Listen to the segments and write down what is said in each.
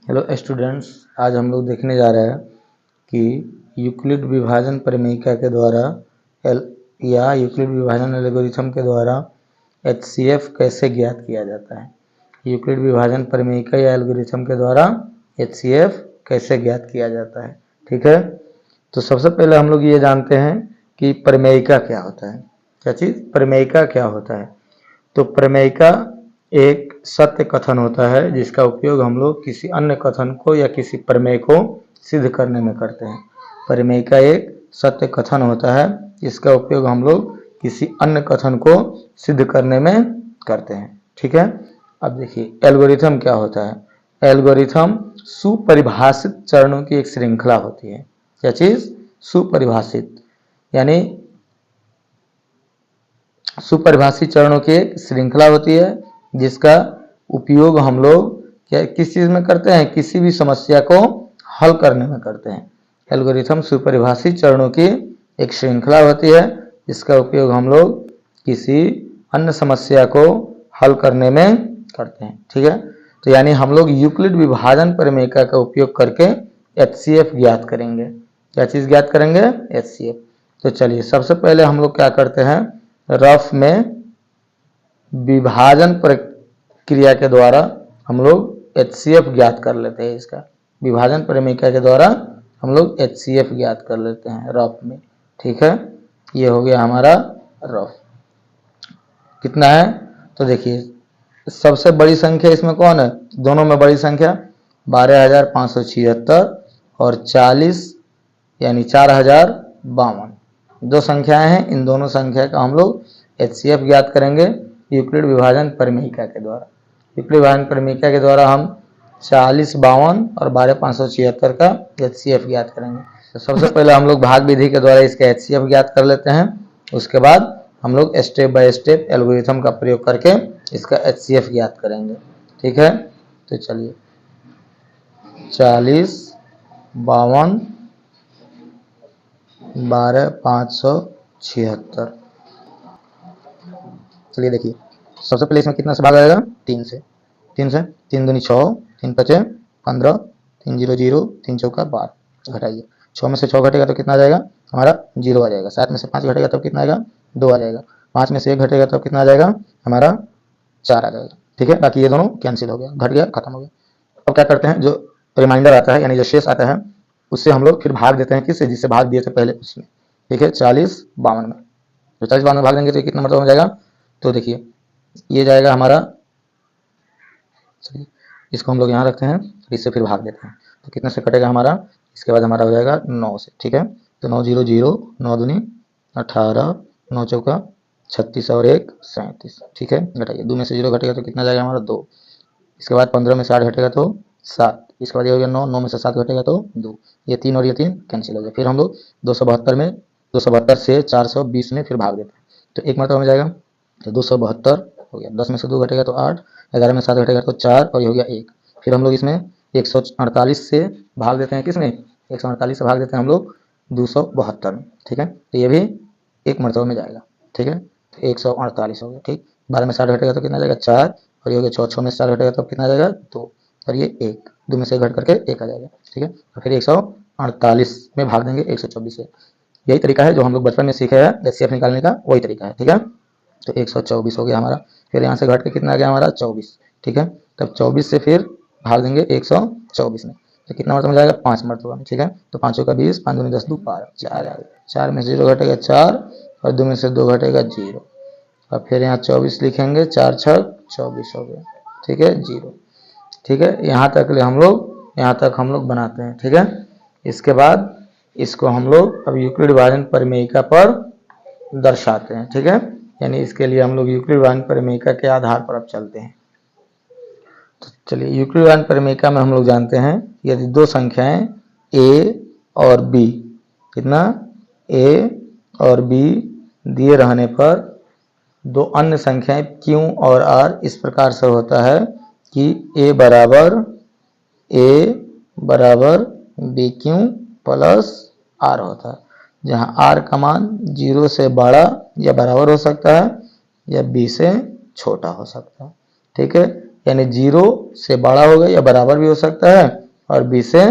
Hello students, आज हम लोग देखने जा रहे हैं कि यूक्लिड विभाजन प्रमेयिका के द्वारा यूक्लिड विभाजन एल्गोरिथम के द्वारा HCF कैसे ज्ञात किया जाता है। यूक्लिड विभाजन प्रमेयिका या एल्गोरिथम के द्वारा HCF कैसे ज्ञात किया जाता है। ठीक है, तो सबसे पहले हम लोग ये जानते हैं कि प्रमेयिका क्या होता है। क्या चीज़? प्रमेयिका क्या होता है। तो प्रमेयिका एक सत्य कथन होता है जिसका उपयोग हम लोग किसी अन्य कथन को या किसी प्रमेय को सिद्ध करने में करते हैं। प्रमेयिका एक सत्य कथन होता है जिसका उपयोग हम लोग किसी अन्य कथन को सिद्ध करने में करते हैं। ठीक है, अब देखिए एल्गोरिथम क्या होता है। एल्गोरिथम सुपरिभाषित चरणों की एक श्रृंखला होती है। क्या चीज? सुपरिभाषित, यानी सुपरिभाषित चरणों की एक श्रृंखला होती है जिसका उपयोग हम लोग क्या किस चीज में करते हैं? किसी भी समस्या को हल करने में करते हैं। एल्गोरिथम सुपरिभाषित चरणों की एक श्रृंखला होती है जिसका उपयोग हम लोग किसी अन्य समस्या को हल करने में करते हैं। ठीक है, तो यानी हम लोग यूक्लिड विभाजन प्रमेयिका का उपयोग करके HCF ज्ञात करेंगे। क्या चीज ज्ञात करेंगे? HCF। तो चलिए सबसे पहले हम लोग क्या करते हैं, रफ में विभाजन प्रक्रिया के द्वारा हम लोग HCF ज्ञात कर लेते हैं। इसका विभाजन प्रमेयिका के द्वारा हम लोग HCF ज्ञात कर लेते हैं रफ में। ठीक है, ये हो गया हमारा रफ। कितना है? तो देखिए सबसे बड़ी संख्या इसमें कौन है? दोनों में बड़ी संख्या 12,576 और 40 यानी 4052 दो संख्याएं हैं। इन दोनों संख्या का हम लोग HCF ज्ञात करेंगे यूक्लिड विभाजन प्रमेयिका के द्वारा। यूक्लिड विभाजन प्रमेयिका के द्वारा हम 4052 और 12,576 का HCF ज्ञात करेंगे। तो सबसे पहले हम लोग भाग विधि के द्वारा इसका HCF ज्ञात कर लेते हैं। उसके बाद हम लोग स्टेप बाय स्टेप एल्गोरिथम का प्रयोग करके इसका HCF ज्ञात करेंगे। ठीक है, तो चलिए 40 52 12,576। चलिए देखिए सबसे पहले इसमें कितना से भाग आएगा? 3 से। 3 दूनी 6, 3 5 15, 3 0 0, 3 चौका 12। घटाइए 6 में से 6 घटेगा तो कितना आ जाएगा? हमारा 0 आ जाएगा। 7 में से 5 घटेगा तब कितना आएगा? 2 आ जाएगा। 5 में से 1 घटेगा तब कितना आ जाएगा? हमारा 4 आ जाएगा। ठीक है, बाकी ये दोनों कैंसिल हो गया, घट गया, खत्म हो गया। अब क्या करते हैं, जो रिमाइंडर आता है यानी जो शेष आता है उससे हम लोग फिर भाग देते हैं किससे? जिससे भाग दिए थे पहले उसमें। ठीक है, 40 52 में। तो 40 52 में भाग देंगे तो कितना मतलब हो जाएगा? तो देखिए ये जाएगा हमारा, चलिए इसको हम लोग यहाँ रखते हैं, इससे फिर भाग देते हैं तो कितने से कटेगा हमारा? इसके बाद हमारा हो जाएगा 9 से। ठीक है, तो 9 0 0, 9 दूनी 18, 9 चौका 36 और 1 37। ठीक है, घटाइए 2 में से 0 घटेगा तो कितना जाएगा हमारा? 2। इसके बाद 15 में से 8 घटेगा तो 7। इसके बाद ये हो गया 9, 9 में से 7 घटेगा तो 2। ये 3 और ये 3 कैंसिल हो गया। फिर हम लोग 272 से 420 में फिर भाग देते हैं तो एक मरतबा में जाएगा तो 272 हो गया। 10 में से 2 घटेगा तो 8, 11 में 7 घटेगा तो 4 और ये हो गया 1। फिर हम लोग इसमें 148 से भाग देते हैं। किसमें? 148 से भाग देते हैं हम लोग 272 में। ठीक है, तो ये भी एक मरतबा में जाएगा। ठीक है, तो 148 हो गया। ठीक, 12 में 7 घटेगा तो कितना जाएगा? 4 और ये हो गया 6, 6 में से 4 घटेगा तो कितना जाएगा? 2 और ये 1, 2 में से घट करके 1 आ जाएगा। ठीक है, तो फिर 148 में भाग देंगे 124 से। यही तरीका है जो हम लोग बचपन में सीखे हैं HCF निकालने का, वही तरीका है। ठीक है, तो 124 हो गया हमारा। फिर यहाँ से घट के कितना आ गया हमारा? 24। ठीक है, तब 24 से फिर भाग देंगे 124 में तो कितना मरतबा जाएगा? 5 मरतबा में। ठीक है, तो 5 का 20, 5 दूनी 10, 2 12, 4 आ गया। 4 में से 0 घटेगा 4 और 2 में से 2 घटेगा 0 और फिर यहाँ 24 लिखेंगे, 4 6 24 हो गया। ठीक है, 0। ठीक है, यहाँ तक हम लोग बनाते हैं। ठीक है, इसके बाद इसको हम लोग अब यूक्लिड विभाजन प्रमेयिका पर दर्शाते हैं। ठीक है, यानी इसके लिए हम लोग यूक्लिड विभाजन प्रमेयिका के आधार पर अब चलते हैं। तो चलिए यूक्लिड विभाजन प्रमेयिका में हम लोग जानते हैं यदि दो संख्याएं a और b, कितना? a और b दिए रहने पर दो अन्य संख्याएं q और r इस प्रकार से होता है कि a बराबर bq प्लस r होता है, जहां r का मान 0 से बड़ा या बराबर हो सकता है या b से छोटा हो सकता है। ठीक है, यानी 0 से बड़ा होगा या बराबर भी हो सकता है और b से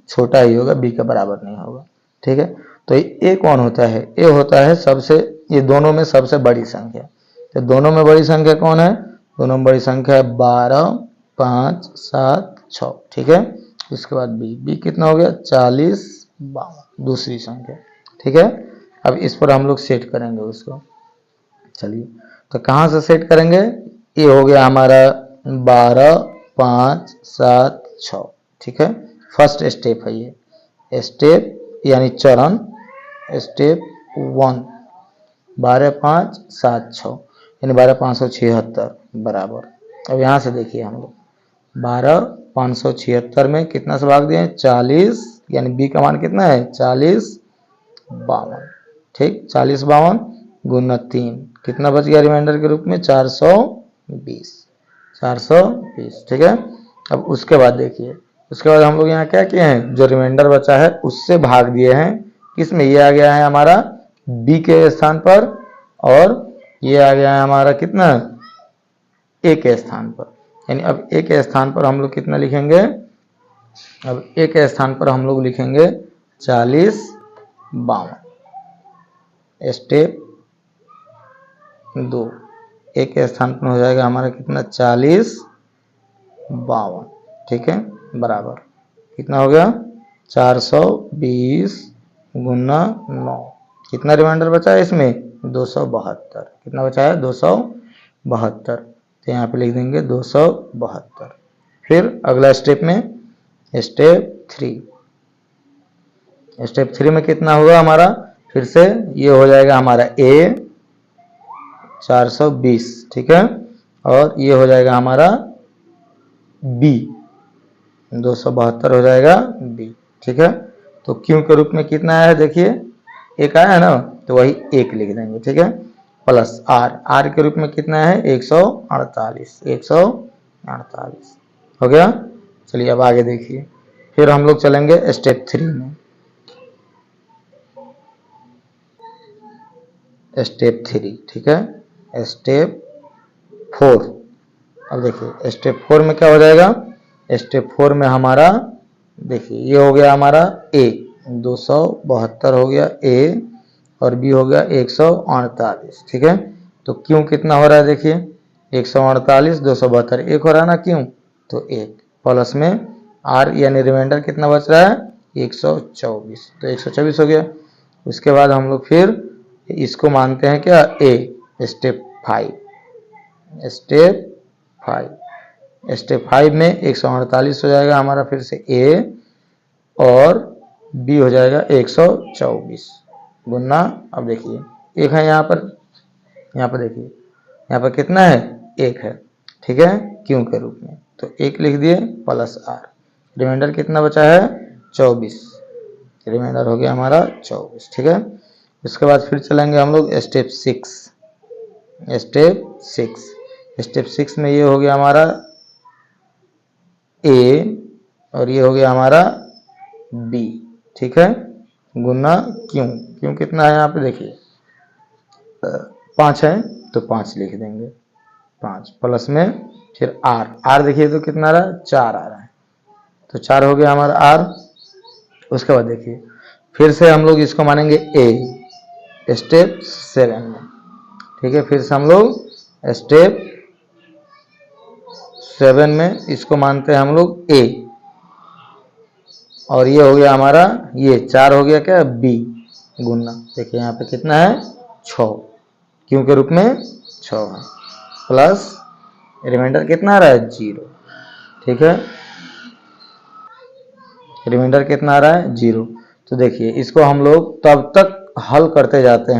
छोटा ही होगा, b के बराबर नहीं होगा। ठीक है, तो ये कौन होता है? ये होता है सबसे, ये दोनों में सबसे बड़ी संख्या। तो दोनों में बड़ी संख्या कौन है? दोनों में बड़ी संख्या है 12, 5, 7, 6। ठीक है, उसके बाद b कितना हो गया? 40, 52, दूसरी संख्या। ठीक है, अब इस पर हम लोग सेट करेंगे उसको। चलिए, तो कहाँ से सेट करेंगे? ये हो गया हमारा 12, 5, 7, 6। ठीक है, फर्स्ट स्टेप है ये, स्टेप यानी चरण, स्टेप 1, 12, 5, 7, 6 यानी 12, 576 बराबर। अब यहाँ से देखिए हम लोग 12, 576 में कितना से भाग दिए? 40, यानी b का मान कितना है? 40, 52। ठीक, 40, 52 गुना 3, कितना बच गया रिमाइंडर के रूप में? 420, 420। ठीक है, अब उसके बाद देखिए, उसके बाद हम लोग यहाँ क्या किए हैं? जो रिमाइंडर बचा है उससे भाग दिए हैं, किसमें? ये आ गया है हमारा b के स्थान पर, और ये आ गया है हमारा कितना? a के स्थान पर। यानी अब a के स्थान पर हम लोग कितना लिखेंगे? अब a के स्थान पर हम लोग लिखेंगे 40, 52। स्टेप 2, a के स्थान पर हो जाएगा हमारा कितना? 40, 52। ठीक है, बराबर कितना हो गया? 420 गुना 9। कितना रिमाइंडर बचा है इसमें? 272। कितना बचा है? 272। तो यहाँ पे लिख देंगे 272। फिर अगला स्टेप में, स्टेप 3, स्टेप 3 में कितना होगा हमारा? फिर से ये हो जाएगा हमारा a 420। ठीक है, और ये हो जाएगा हमारा b 272 हो जाएगा b। ठीक है, तो क्यू के रूप में कितना आया है? देखिए एक आया है ना, तो वही एक लिख देंगे। ठीक है, प्लस r के रूप में कितना है? 148, 148 हो गया। चलिए अब आगे देखिए, फिर हम लोग चलेंगे स्टेप 3 में। स्टेप 3, ठीक है, स्टेप 4। अब देखिए स्टेप 4 में क्या हो जाएगा? स्टेप 4 में हमारा देखिए ये हो गया हमारा a 272 हो गया a, और b हो गया 148। ठीक है, तो क्यों कितना हो रहा है? देखिए 148, 272 एक हो रहा है ना क्यों? तो एक प्लस में r यानी रिमाइंडर कितना बच रहा है? 124, तो 124 हो गया। उसके बाद हम लोग फिर इसको मानते हैं क्या? a, स्टेप 5, स्टेप 5, स्टेप 5 में 148 हो जाएगा हमारा फिर से a, और b हो जाएगा 124 गुना। अब देखिए एक है यहाँ पर देखिए यहाँ पर कितना है? एक है। ठीक है, क्यों के रूप में, तो एक लिख दिए प्लस r, रिमाइंडर कितना बचा है? 24, रिमाइंडर हो गया हमारा 24। ठीक है, उसके बाद फिर चलेंगे हम लोग स्टेप 6, स्टेप 6। स्टेप 6 में ये हो गया हमारा a, और ये हो गया हमारा b। ठीक है, गुना क्यों कितना है यहाँ पे? देखिए 5 है तो 5 लिख देंगे, 5 प्लस में फिर r देखिए तो कितना आ रहा है? 4 आ रहा है, तो 4 हो गया हमारा r। उसके बाद देखिए फिर से हम लोग इसको मानेंगे a, स्टेप 7 में। ठीक है, फिर से हम लोग स्टेप 7 में इसको मानते हैं हम लोग a, और ये हो गया हमारा ये 4 हो गया क्या? b गुना देखिए यहाँ पे कितना है? 6, क्यों के रूप में 6 है, प्लस रिमाइंडर कितना आ रहा है? 0। ठीक है, रिमाइंडर कितना आ रहा है? 0। तो देखिए इसको हम लोग तब तक हल करते जाते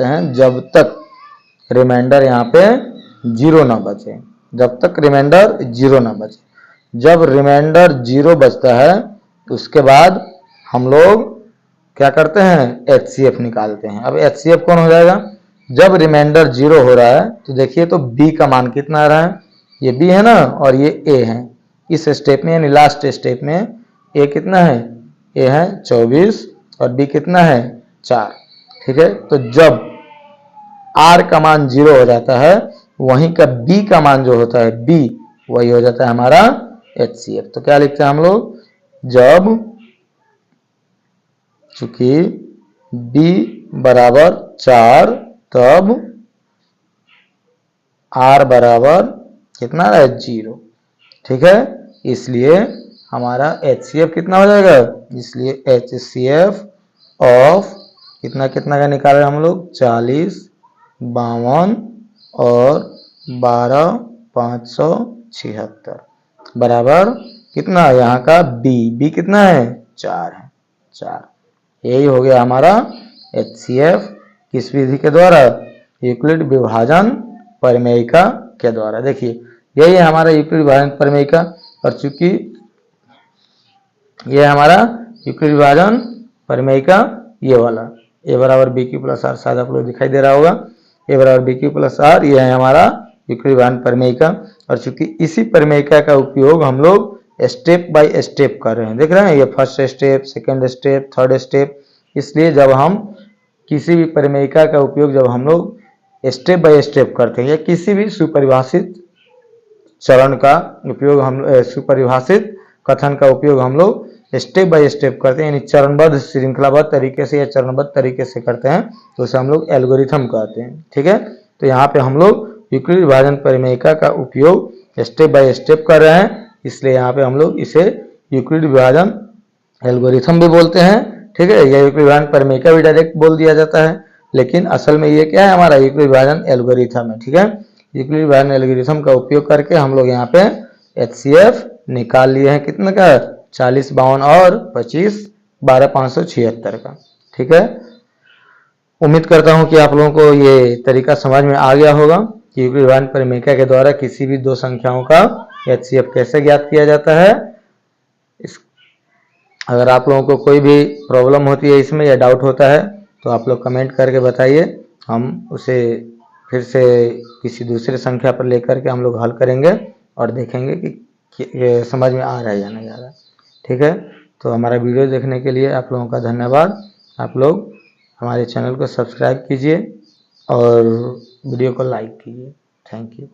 हैं, जब तक रिमाइंडर यहाँ पे 0 ना बचे, जब तक रिमाइंडर 0 ना बचे। जब रिमाइंडर 0 बचता है तो उसके बाद हम लोग क्या करते हैं? HCF निकालते हैं। अब HCF कौन हो जाएगा? जब रिमाइंडर 0 हो रहा है तो देखिए तो b का मान कितना आ रहा है? ये b है ना, और ये a है। इस स्टेप में यानी लास्ट स्टेप में a कितना है? a है 24, और b कितना है? 4। ठीक है, तो जब r का मान 0 हो जाता है वहीं का बी का मान जो होता है बी, वही हो जाता है हमारा HCF। तो क्या लिखते हैं हम लोग, जब चूंकि बी बराबर 4 तब R बराबर कितना है 0, ठीक है। इसलिए हमारा HCF कितना हो जाएगा, इसलिए HCF ऑफ कितना कितना का निकाले हम लोग, 40, 52 और 12, 576 बराबर कितना, यहाँ का बी कितना है 4 है, 4। यही हो गया हमारा HCF किस विधि के द्वारा, यूक्लिड विभाजन परिमेयिका के द्वारा। देखिए यही है हमारा यूक्लिड विभाजन परिमेयिका, और चूंकि ये हमारा यूक्लिड विभाजन परिमेयिका ये वाला a बराबर बी क्यू प्लस आर, शायद आप लोग दिखाई दे रहा होगा, a बराबर बी क्यू प्लस आर, ये है हमारा यूक्लिड विभाजन परिमेयिका। और चूंकि इसी परिमेयिका का उपयोग हम लोग स्टेप बाय स्टेप कर रहे हैं, देख रहे हैं, ये first step, second step, third step. इसलिए जब हम किसी भी परिमेयिका का उपयोग जब हम लोग स्टेप बाय स्टेप करते हैं, या किसी भी सुपरिभाषित चरण का उपयोग हम सुपरिभाषित कथन का उपयोग हम लोग स्टेप बाय स्टेप करते हैं, यानी चरणबद्ध श्रृंखलाबद्ध तरीके से या चरणबद्ध तरीके से करते हैं, तो उसे हम लोग एल्गोरिथम कहते हैं, ठीक है। तो यहाँ पे हम लोग यूक्लिड विभाजन परिमेयिका का उपयोग स्टेप बाय स्टेप कर रहे हैं, इसलिए यहाँ पे हम लोग इसे यूक्लिड विभाजन एल्गोरिथम भी बोलते हैं, ठीक है। या यूक्लिड विभाजन परिमेयिका भी डायरेक्ट बोल दिया जाता है, लेकिन असल में ये क्या है, हमारा यूक्लिड विभाजन एल्गोरिथम है, ठीक है। यूक्लिड विभाजन एल्गोरिथम का उपयोग करके हम लोग यहाँ पे HCF निकाल लिए हैं, कितने का, 40, 52 और 25, 12, 576 का, ठीक है। उम्मीद करता हूं कि आप लोगों को ये तरीका समझ में आ गया होगा कि यूक्लिड विभाजन परिमेयिका के द्वारा किसी भी दो संख्याओं का HCF कैसे ज्ञात किया जाता है। अगर आप लोगों को कोई भी प्रॉब्लम होती है इसमें या डाउट होता है तो आप लोग कमेंट करके बताइए, हम उसे फिर से किसी दूसरे संख्या पर लेकर के हम लोग हल करेंगे और देखेंगे कि समझ में आ रहा है या नहीं आ रहा है, ठीक है। तो हमारा वीडियो देखने के लिए आप लोगों का धन्यवाद। आप लोग हमारे चैनल को सब्सक्राइब कीजिए और वीडियो को लाइक कीजिए। Thank you.